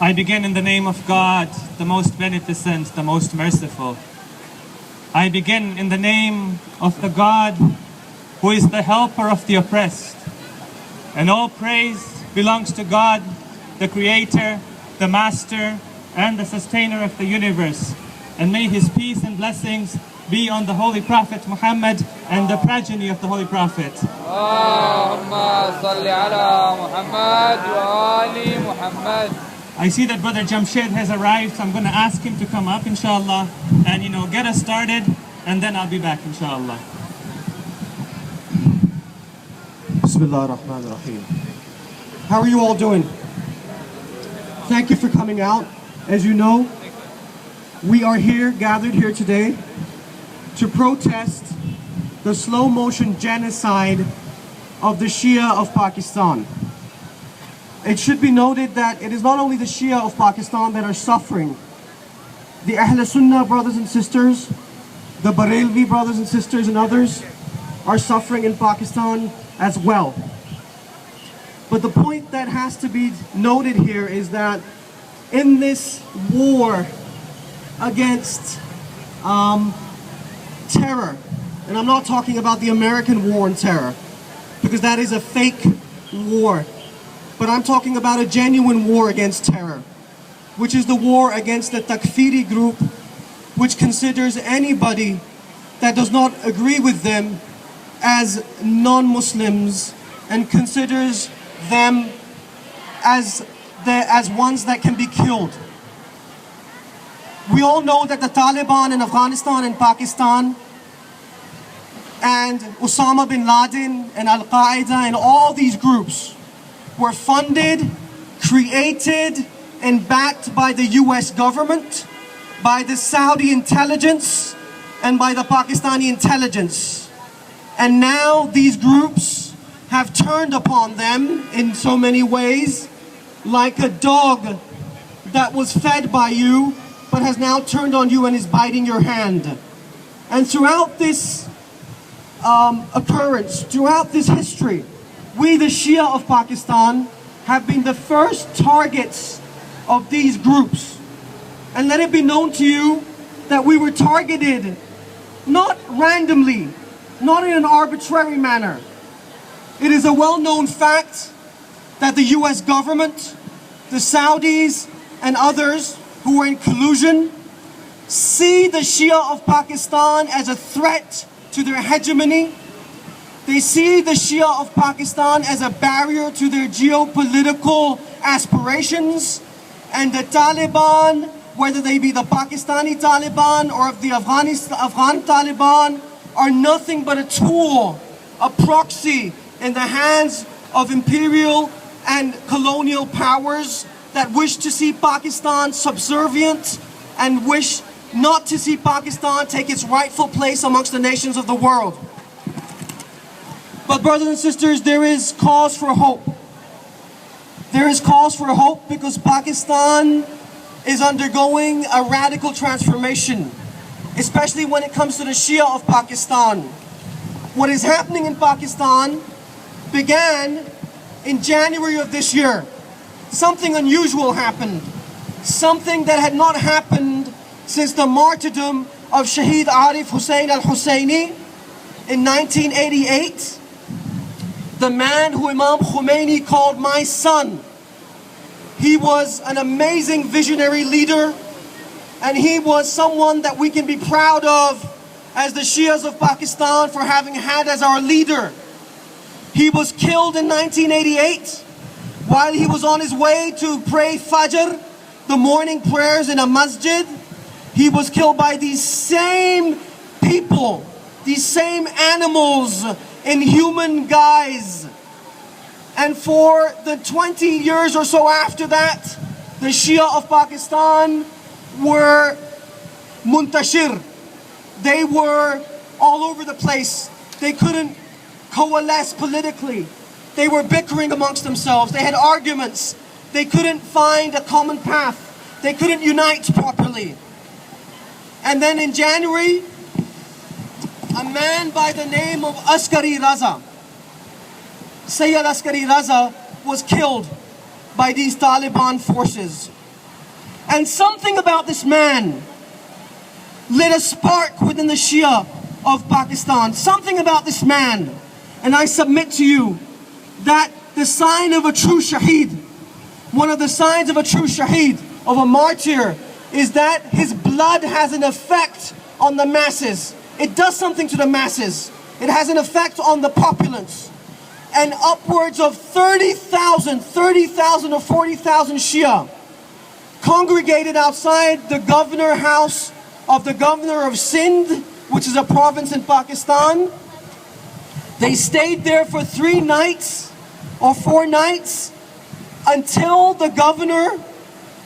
I begin in the name of God, the most beneficent, the most merciful. I begin in the name of the God who is the helper of the oppressed. And all praise belongs to God, the Creator, the Master, and the Sustainer of the universe. And may His peace and blessings be on the Holy Prophet Muhammad and the progeny of the Holy Prophet. Allahumma salli ala Muhammad wa ali Muhammad. I see that Brother Jamshed has arrived, so I'm going to ask him to come up, inshallah, and get us started, and then I'll be back, inshallah. Bismillah ar-Rahman ar-Rahim. How are you all doing? Thank you for coming out. As you know, we are gathered here today to protest the slow motion genocide of the Shia of Pakistan. It should be noted that it is not only the Shia of Pakistan that are suffering. The Ahl Sunnah brothers and sisters, the Barelvi brothers and sisters and others are suffering in Pakistan as well. But the point that has to be noted here is that in this war against terror, and I'm not talking about the American war on terror, because that is a fake war, but I'm talking about a genuine war against terror, which is the war against the Takfiri group, which considers anybody that does not agree with them as non-Muslims and considers them as ones that can be killed. We all know that the Taliban in Afghanistan and Pakistan and Osama bin Laden and Al-Qaeda and all these groups were funded, created, and backed by the US government, by the Saudi intelligence, and by the Pakistani intelligence. And now these groups have turned upon them in so many ways, like a dog that was fed by you, but has now turned on you and is biting your hand. And throughout this occurrence, throughout this history, we, the Shia of Pakistan, have been the first targets of these groups. And let it be known to you that we were targeted not randomly, not in an arbitrary manner. It is a well-known fact that the US government, the Saudis, and others who are in collusion see the Shia of Pakistan as a threat to their hegemony. They see the Shia of Pakistan as a barrier to their geopolitical aspirations, and the Taliban, whether they be the Pakistani Taliban or the Afghan Taliban, are nothing but a tool, a proxy in the hands of imperial and colonial powers that wish to see Pakistan subservient and wish not to see Pakistan take its rightful place amongst the nations of the world. But brothers and sisters, there is cause for hope. There is cause for hope because Pakistan is undergoing a radical transformation, especially when it comes to the Shia of Pakistan. What is happening in Pakistan began in January of this year. Something unusual happened. Something that had not happened since the martyrdom of Shahid Arif Hussein al-Husseini in 1988. The man who Imam Khomeini called my son. He was an amazing visionary leader, and he was someone that we can be proud of as the Shias of Pakistan for having had as our leader. He was killed in 1988 while he was on his way to pray Fajr, the morning prayers in a masjid. He was killed by these same people, these same animals in human guise. And for the 20 years or so after that, the Shia of Pakistan were muntashir. They were all over the place. They couldn't coalesce politically. They were bickering amongst themselves. They had arguments. They couldn't find a common path. They couldn't unite properly. And then in January, a man by the name of Askari Raza, Sayyid Askari Raza, was killed by these Taliban forces. And something about this man lit a spark within the Shia of Pakistan. Something about this man. And I submit to you that the sign of a true shaheed, one of the signs of a true shaheed, of a martyr, is that his blood has an effect on the masses. It does something to the masses. It has an effect on the populace. And upwards of 30,000 or 40,000 Shia congregated outside the governor house of the governor of Sindh, which is a province in Pakistan. They stayed there for 3 nights or 4 nights until the governor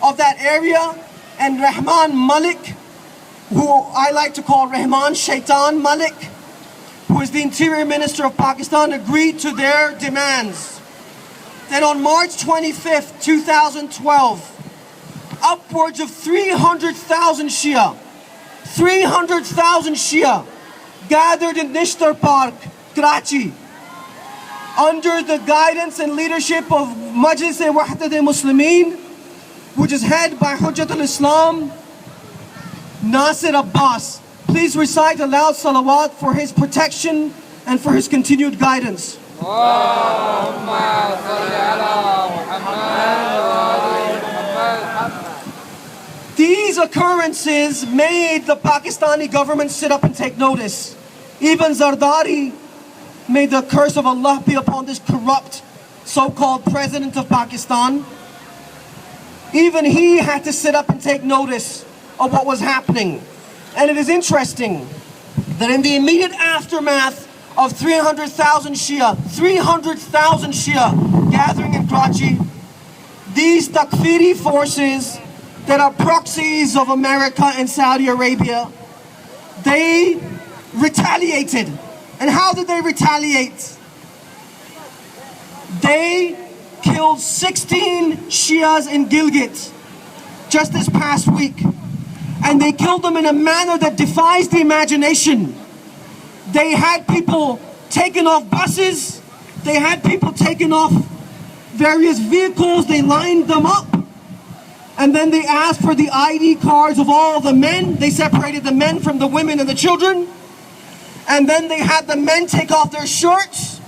of that area and Rahman Malik, who I like to call Rahman Shaitan Malik, who is the Interior Minister of Pakistan, agreed to their demands. Then on March 25th, 2012, upwards of 300,000 Shia gathered in Nishtar Park, Karachi, under the guidance and leadership of Majlis-e-Wahdat-e-Muslimin, which is head by Hujjat al-Islam, Nasir Abbas. Please recite a loud salawat for his protection and for his continued guidance. These occurrences made the Pakistani government sit up and take notice. Even Zardari, may the curse of Allah be upon this corrupt so-called president of Pakistan. Even he had to sit up and take notice of what was happening. And it is interesting that in the immediate aftermath of 300,000 Shia gathering in Karachi, these Takfiri forces that are proxies of America and Saudi Arabia, they retaliated. And how did they retaliate? They killed 16 Shias in Gilgit just this past week. And they killed them in a manner that defies the imagination. They had people taken off buses. They had people taken off various vehicles. They lined them up. And then they asked for the ID cards of all the men. They separated the men from the women and the children. And then they had the men take off their shirts.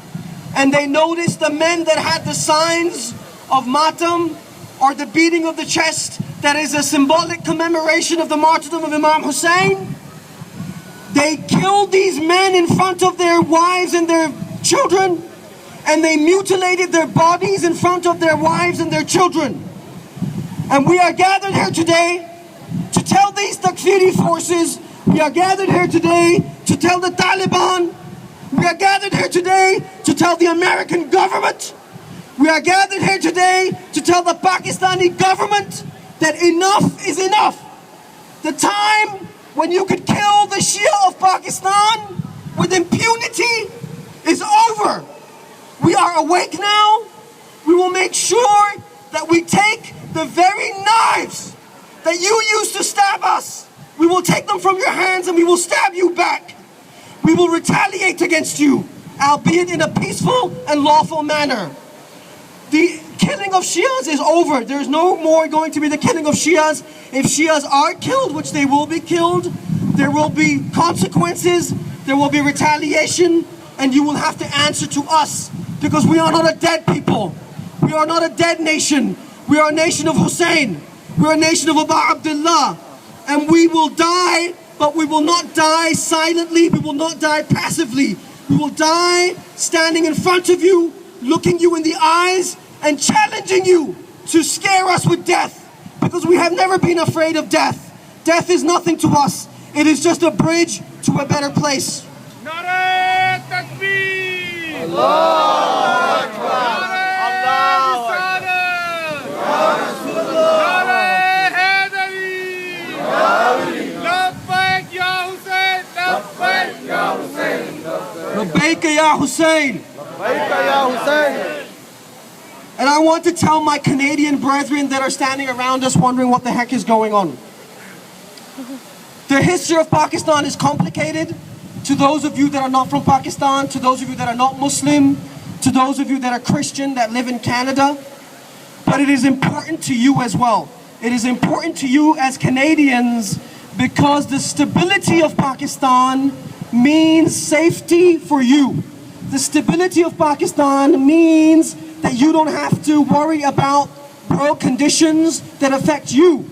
And they noticed the men that had the signs of matam, or the beating of the chest, that is a symbolic commemoration of the martyrdom of Imam Hussein. They killed these men in front of their wives and their children, and they mutilated their bodies in front of their wives and their children. And we are gathered here today to tell these Takfiri forces, we are gathered here today to tell the Taliban, we are gathered here today to tell the American government, we are gathered here today to tell the Pakistani government that enough is enough. The time when you could kill the Shia of Pakistan with impunity is over. We are awake now. We will make sure that we take the very knives that you used to stab us. We will take them from your hands and we will stab you back. We will retaliate against you, albeit in a peaceful and lawful manner. The killing of Shias is over. There's no more going to be the killing of Shias. If Shias are killed, which they will be killed, there will be consequences, there will be retaliation, and you will have to answer to us, because we are not a dead people. We are not a dead nation. We are a nation of Hussein. We are a nation of Abu Abdullah. And we will die, but we will not die silently. We will not die passively. We will die standing in front of you, looking you in the eyes and challenging you to scare us with death, because we have never been afraid of death. Death is nothing to us. It is just a bridge to a better place. Nare Takbir! Allah Akbar! Nare Haidari! Labbaik ya Hussein! Labbaik ya Hussein! Labbaik ya Hussein! Labbaik ya Hussein! And I want to tell my Canadian brethren that are standing around us wondering what the heck is going on. The history of Pakistan is complicated. To those of you that are not from Pakistan, to those of you that are not Muslim, to those of you that are Christian that live in Canada. But it is important to you as well. it is important to you as Canadians because the stability of Pakistan means safety for you. The stability of Pakistan means that you don't have to worry about world conditions that affect you.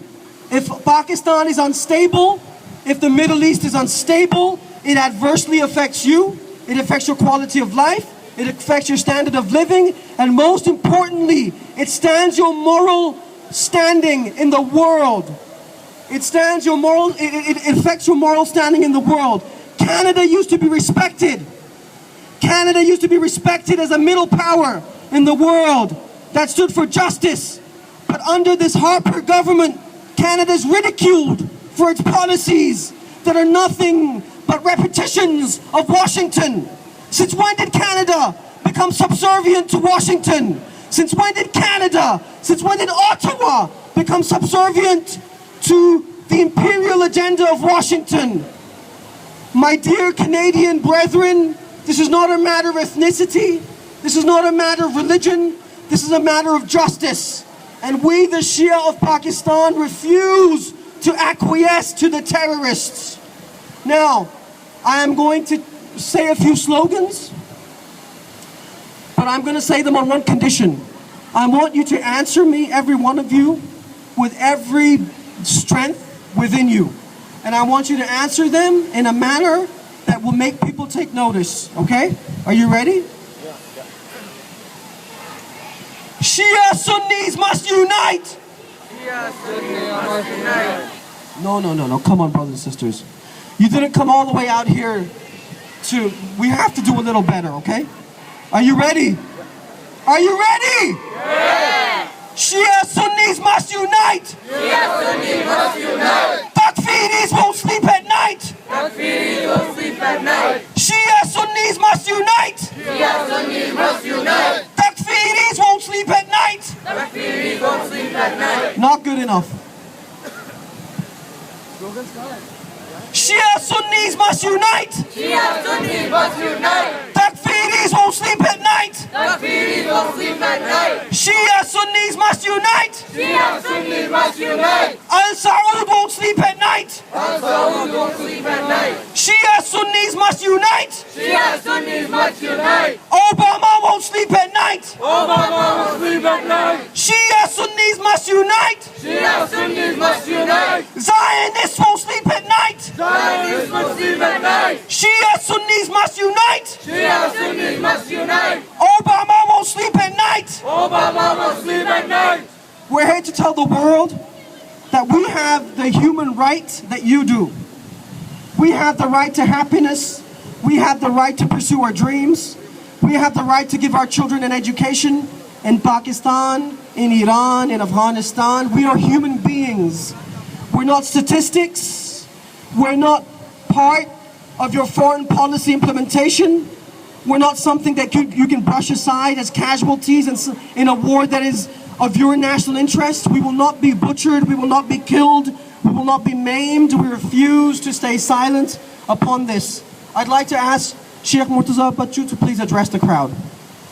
If Pakistan is unstable, if the Middle East is unstable, it adversely affects you. It affects your quality of life. It affects your standard of living. And most importantly, it stands your moral standing in the world. It affects your moral standing in the world. Canada used to be respected. Canada used to be respected as a middle power in the world that stood for justice. But under this Harper government, Canada's ridiculed for its policies that are nothing but repetitions of Washington. Since when did Canada become subservient to Washington? Since when did Ottawa become subservient to the imperial agenda of Washington? My dear Canadian brethren, this is not a matter of ethnicity. This is not a matter of religion. This is a matter of justice. And we, the Shia of Pakistan, refuse to acquiesce to the terrorists. Now, I am going to say a few slogans, but I'm going to say them on one condition. I want you to answer me, every one of you, with every strength within you. And I want you to answer them in a manner that will make people take notice, okay? Are you ready? Shia Sunnis must unite! Shia Sunnis must unite! No. Come on, brothers and sisters. You didn't come all the way out here to... We have to do a little better, okay? Are you ready? Are you ready? Yeah! Shia Sunnis must unite! Shia Sunnis must unite! Takfiris won't sleep at night! Takfiris won't sleep at night! Shia Sunnis must unite! Shia Sunnis must unite! Takfiris won't sleep at night! Takfiris won't sleep at night! Not good enough. Shia Sunnis must unite! Shia Sunnis must unite! Takfiris won't sleep at night! Takfiris won't sleep at night! Shia Sunnis must unite! Shia Sunnis must unite! Al Saud won't sleep at night! Al Saud won't sleep at night! Shia Sunnis must unite! Shia Sunnis must unite! Obama won't sleep at night! Obama won't sleep at night! Shia Sunnis must unite! Shia Sunnis must unite! Zionists won't sleep at night! Zionists must sleep at night! Shia Sunnis must unite! Shia Sunnis must unite! Obama won't sleep at night! Obama won't sleep at night! We're here to tell the world that we have the human right that you do. We have the right to happiness. We have the right to pursue our dreams. We have the right to give our children an education in Pakistan, in Iran, in Afghanistan. We are human beings. We're not statistics. We're not part of your foreign policy implementation. We're not something that you can brush aside as casualties in a war that is of your national interest. We will not be butchered. We will not be killed. We will not be maimed. We refuse to stay silent upon this. I'd like to ask Sheikh Murtaza Bachu to please address the crowd.